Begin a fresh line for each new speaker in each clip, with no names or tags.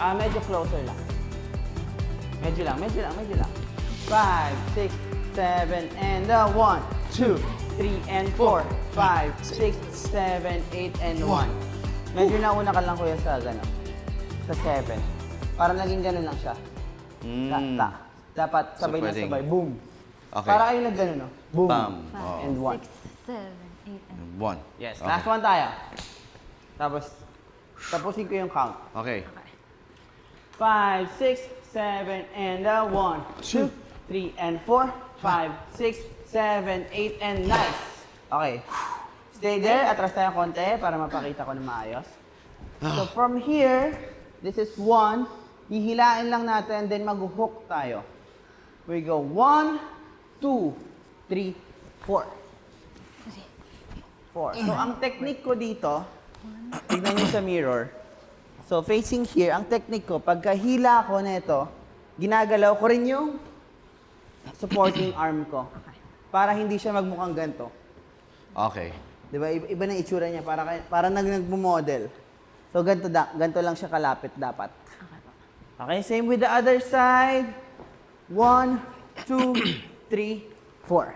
Medyo closer lang. Medyo lang. 5, 6, 7, and 1, 2, 3, and 4, 5, 6, 7, 8, and 1. Medyo nauna ka lang kuya sa gano'n. Sa 7. Para naging gano'n lang siya. Dapat sabay na
pwedeng-
sabay. Boom.
Okay.
Para kayo nag-gano'n, no? Boom.
Bam. Oh.
And 1.
6, 7, 8, and
1.
Yes,
Okay.
last one tayo. Tapos, tapusin ko yung count.
Okay.
5, 6, 7, and 1, 2, 3, and 4, 5, 6, 7, 8, and nice. Okay. Stay there. Atras tayo konti para mapakita ko na maayos. So from here, this is 1. Hihilain lang natin, then mag-hook tayo. We go 1, 2, 3, 4. 4. So ang technique ko dito, tignan niyo sa mirror. So facing here, ang technique ko, pagkahila ko nito, ginagalaw ko rin yung supporting arm ko. Para hindi siya magmukhang ganito.
Okay.
Di ba? Iba na itsura niya, para nagmo-model. So ganito lang siya kalapit dapat. Okay, same with the other side. 1, 2, 3, 4.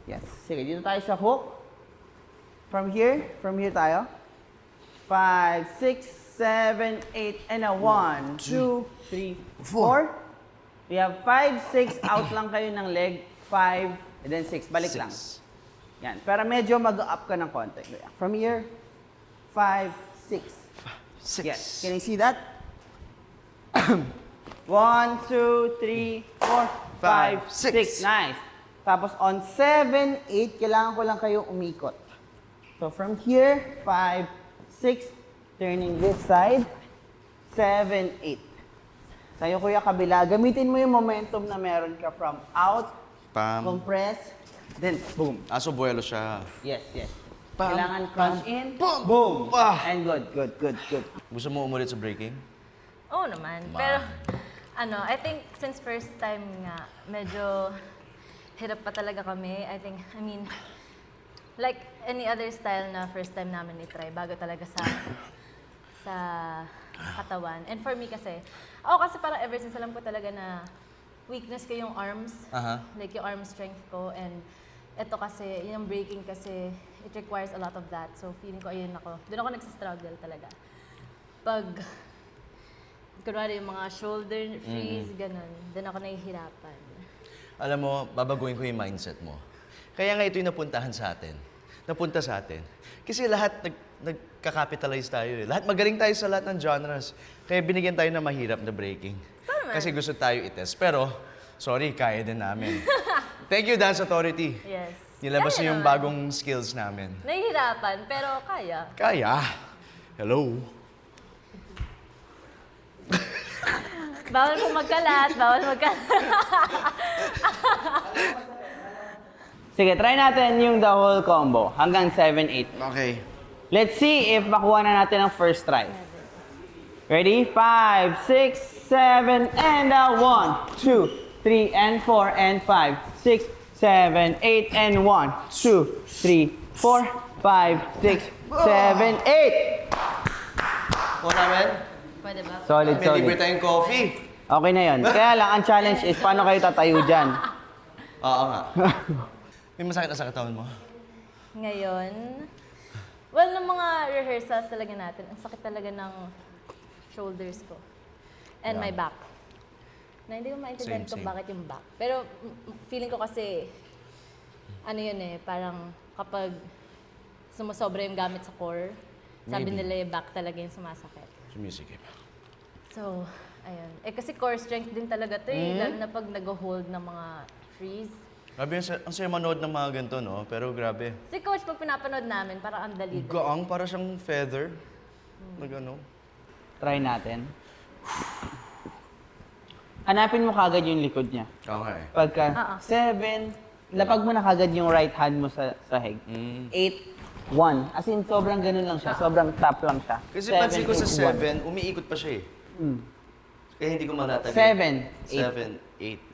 Yes. Sige, dito tayo sa hook. From here tayo. 5, 6, 7, 8, and 1, 2, 3, 4. We have 5, 6, out lang kayo ng leg. 5, and then 6. Balik lang. Yan. Pero medyo mag-up ka ng konti. From here, 5, 6.
6.
Yes. Can you see that? 1, 2, 3, 4, 5, 6. Nice. Tapos on 7, 8, kailangan ko lang kayo umikot. So from here, 5, 6, turning this side, 7, 8. Sa'yo kuya kabila, gamitin mo yung momentum na meron ka from out,
Pam.
compress, then boom.
Aso buwelo siya.
Yes, yes.
Pam,
Kailangan crunch in,
boom,
boom.
Ah.
And good.
Gusto mo umulit sa breaking?
Oo naman. Pero, I think since first time nga, medyo hirap pa talaga kami. I mean, like any other style na first time namin i-try, bago talaga sa katawan. And for me kasi, ako kasi parang ever since alam ko talaga na weakness ko yung arms, like yung arm strength ko. And ito kasi, yung breaking kasi, it requires a lot of that. So feeling ko, ayun ako. Doon ako nagsistruggle talaga. Pag kunwari yung mga shoulder freeze, ganun. Doon ako nahihirapan.
Alam mo, babaguhin ko yung mindset mo. Kaya nga ito yung napunta sa atin. Kasi lahat nagka-capitalize tayo eh. Lahat magaling tayo sa lahat ng genres. Kaya binigyan tayo ng mahirap na breaking.
Tama.
Kasi gusto tayo i-test. Pero, sorry, kaya din namin. Thank you, Dance Authority.
Yes.
Nilabas
Kaya
niyo yung
naman.
bagong skills namin.
Nahihirapan, pero kaya.
Kaya. Hello.
Bawal po magkalat,
Sige, try natin yung the whole combo. Hanggang 7, 8.
Okay.
Let's see if makuha na natin ang first try. Ready? 5, 6, 7, and 1, 2, 3, and 4, and 5, 6, 7, 8, and 1, 2, 3, 4, 5, 6, 7, 8.
Kuha namin?
Pwede ba?
Solid,
May libre
solid.
tayong coffee.
Okay na yun. Kaya lang, ang challenge is paano kayo tatayo dyan.
Oo nga. May masakit na sa katawan mo?
Ngayon, well, ng mga rehearsals talaga natin, ang sakit talaga ng shoulders ko. And my back. Na hindi ko maintindihan
Same,
kung
same.
bakit yung back. Pero feeling ko kasi, ano yun eh, parang kapag sumusobra yung gamit sa core, sabi
Maybe.
nila yung back talaga yung sumasakit.
Sumisikip.
So, ayun. Eh kasi core strength din talaga to eh, lalo na pag nag-hold ng mga freeze.
Grabe, ang saya manood ng mga ganito, no? Pero grabe.
Si coach, pag pinapanood namin, parang ang dali.
Gaang, para siyang feather. Nag ano.
Try natin. Hanapin mo kagad yung likod niya.
Okay.
Pagka 7, lapag mo na kagad yung right hand mo sa sahig. 8, 1. As in, sobrang ganun lang siya. Sobrang tap lang siya.
Kasi
7,
pansin ko sa
8, 1.
7, umiikot pa siya eh. Kaya hindi ko malatag.
7,
7, 8.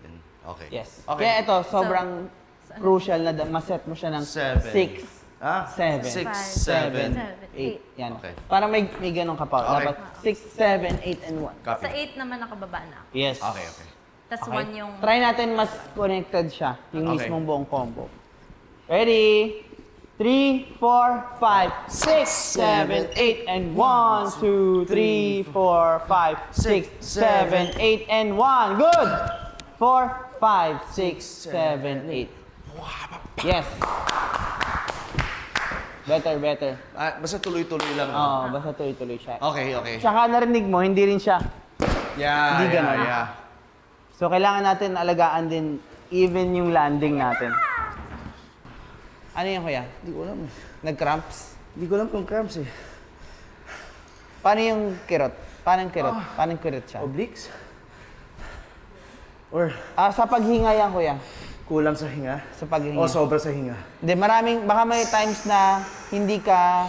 Okay.
Yes.
Okay.
Kaya ito, sobrang crucial na maset mo siya ng
7.
6, 7,
6,
7,
7.
8. Yan.
Okay.
Parang may ganun ka pa.
Okay.
Dapat 6, 7, 8, and 1.
Copy.
Sa 8 naman nakababa na ako.
Yes.
Okay, okay.
Tapos
Okay.
1 yung...
Try natin mas connected siya. Yung
Okay.
mismong buong combo. Ready? 3, 4, 5, 6, 7, 8, and 1, 2, 3, 4, 5, 6, 7, 8, and 1. Good! 4, 5, 6, 7, 8. Yes. Better, better.
Basta tuloy-tuloy lang.
Oo, basta tuloy-tuloy siya.
Okay, okay.
Tsaka narinig mo, hindi rin siya.
Yeah,
Hindi ganun.
yeah.
So, kailangan natin alagaan din even yung landing natin. Ano yan, kuya?
Hindi ko alam.
Nag-cramps?
Hindi ko alam kung cramps eh.
Paano yung kirot? Paano yung kirot? Paano yung kirot siya?
Obliques? Or
Sa paghinga yan, kuya.
kulang sa hinga?
Sa paghinga.
O sobra sa hinga?
Hindi, baka may times na hindi ka...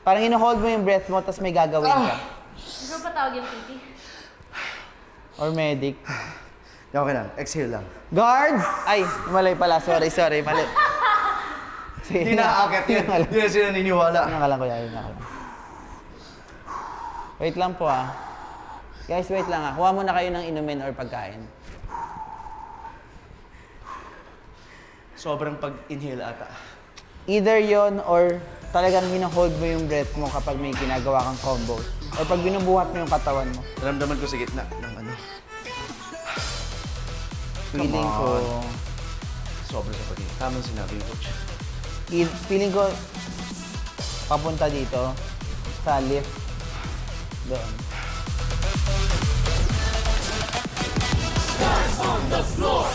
Parang ino-hold mo yung breath mo, tapos may gagawin ka.
Ano pa tawag yung PT?
Or medic.
Okay lang, exhale lang.
Guard! Ay, mali pala. Sorry, mali. Sige,
Hindi nakakakit yun.
hinga ka lang.
Hindi na sila naniniwala.
Hinga ka lang, kuya. Hinga ka lang. Wait lang po, Guys, wait lang, Kuha muna kayo ng inumin or pagkain.
Sobrang pag-inhale ata.
Either yon or talagang hino-hold mo yung breath mo kapag may ginagawa kang combo. Or pag binubuhat mo yung katawan mo.
Naramdaman ko sa gitna ng ano.
Feeling ko...
Sobra sa pag-inhale. Tamang sinabi yung coach.
Feeling ko papunta dito sa lift. Doon.
On the floor.